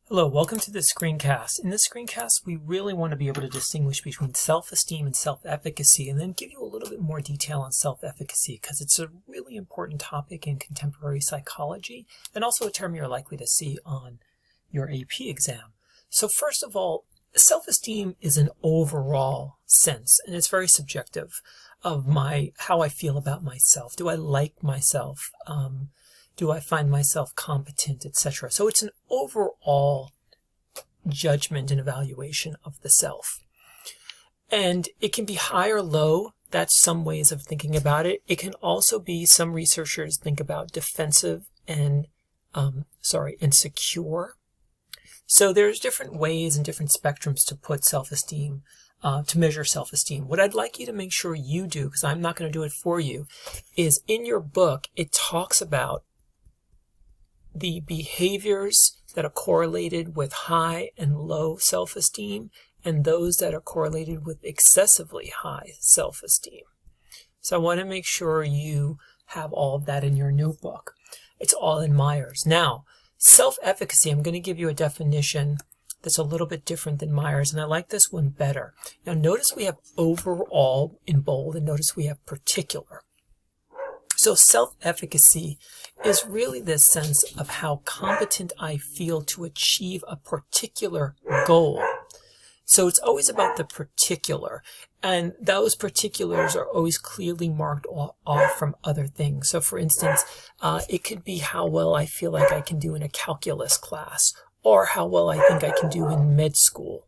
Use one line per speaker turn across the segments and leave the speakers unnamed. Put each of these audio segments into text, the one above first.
Hello, welcome to this screencast. In this screencast, we really want to be able to distinguish between self-esteem and self-efficacy, and then give you a little bit more detail on self-efficacy because it's a really important topic in contemporary psychology and also a term you're likely to see on your AP exam. So first of all, self-esteem is an overall sense, and it's very subjective of how I feel about myself. Do I like myself? Do I find myself competent, etc.? So it's an overall judgment and evaluation of the self. And it can be high or low. That's some ways of thinking about it. It can also be, some researchers think about defensive and secure. So there's different ways and different spectrums to put self-esteem, to measure self-esteem. What I'd like you to make sure you do, because I'm not going to do it for you, is in your book, it talks about the behaviors that are correlated with high and low self-esteem and those that are correlated with excessively high self-esteem. So I want to make sure you have all of that in your notebook. It's all in Myers. Now, self-efficacy, I'm going to give you a definition that's a little bit different than Myers, and I like this one better. Now notice we have overall in bold, and notice we have particular. So self-efficacy is really this sense of how competent I feel to achieve a particular goal. So it's always about the particular, and those particulars are always clearly marked off from other things. So for instance, it could be how well I feel like I can do in a calculus class, or how well I think I can do in med school.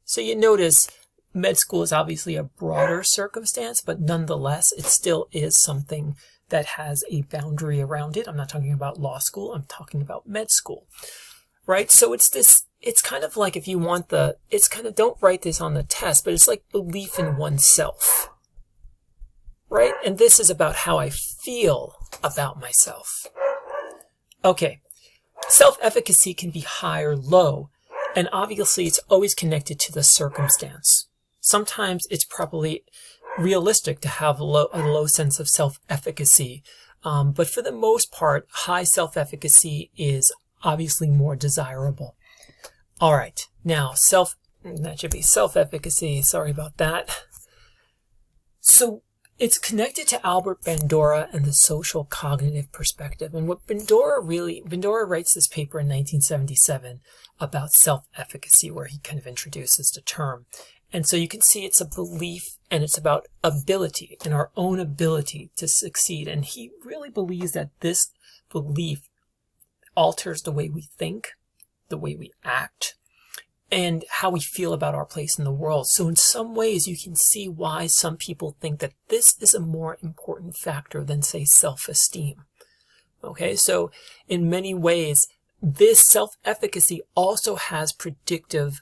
So you notice med school is obviously a broader circumstance, but nonetheless, it still is something that has a boundary around it. I'm not talking about law school, I'm talking about med school, right? So it's kind of like, if you want don't write this on the test, but it's like belief in oneself, right? And this is about how I feel about myself. Okay, self-efficacy can be high or low, and obviously it's always connected to the circumstance. Sometimes it's probably realistic to have a low sense of self-efficacy. But for the most part, high self-efficacy is obviously more desirable. All right. Now, that should be self-efficacy. Sorry about that. So it's connected to Albert Bandura and the social cognitive perspective. And what Bandura writes this paper in 1977 about self-efficacy, where he kind of introduces the term. And so you can see it's a belief, and it's about ability and our own ability to succeed. And he really believes that this belief alters the way we think, the way we act, and how we feel about our place in the world. So in some ways, you can see why some people think that this is a more important factor than, say, self-esteem. Okay, so in many ways, this self-efficacy also has predictive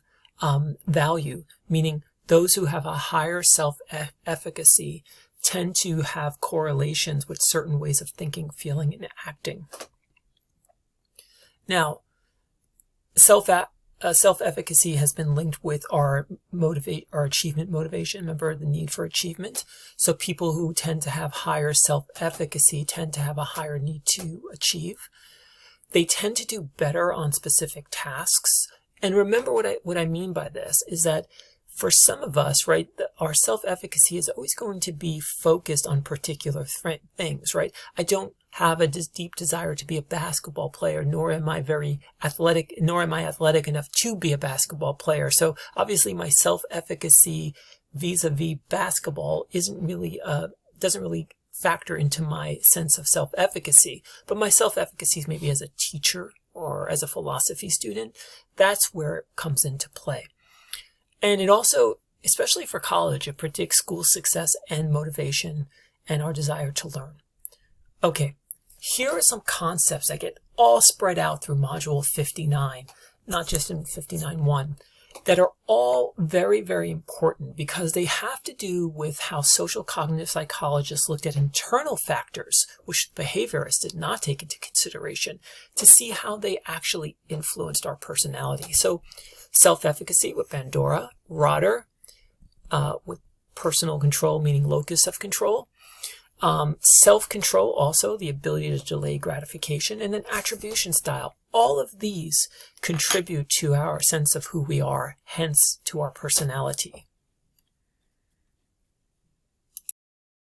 value, meaning those who have a higher self-efficacy tend to have correlations with certain ways of thinking, feeling, and acting. Now, self-efficacy has been linked with our achievement motivation. Remember the need for achievement. So people who tend to have higher self-efficacy tend to have a higher need to achieve. They tend to do better on specific tasks. And remember what I mean by this is that for some of us, right, our self-efficacy is always going to be focused on particular things, right? I don't have a deep desire to be a basketball player, nor am I athletic enough to be a basketball player. So obviously my self-efficacy vis-a-vis basketball doesn't really factor into my sense of self-efficacy. But my self-efficacy maybe as a teacher or as a philosophy student, that's where it comes into play. And it also, especially for college, it predicts school success and motivation and our desire to learn. Okay, here are some concepts that get all spread out through Module 59, not just in 59.1, that are all very, very important because they have to do with how social cognitive psychologists looked at internal factors, which behaviorists did not take into consideration, to see how they actually influenced our personality. So self-efficacy with Bandura, Rotter with personal control, meaning locus of control, Self-control, also the ability to delay gratification, and then attribution style. All of these contribute to our sense of who we are, hence to our personality.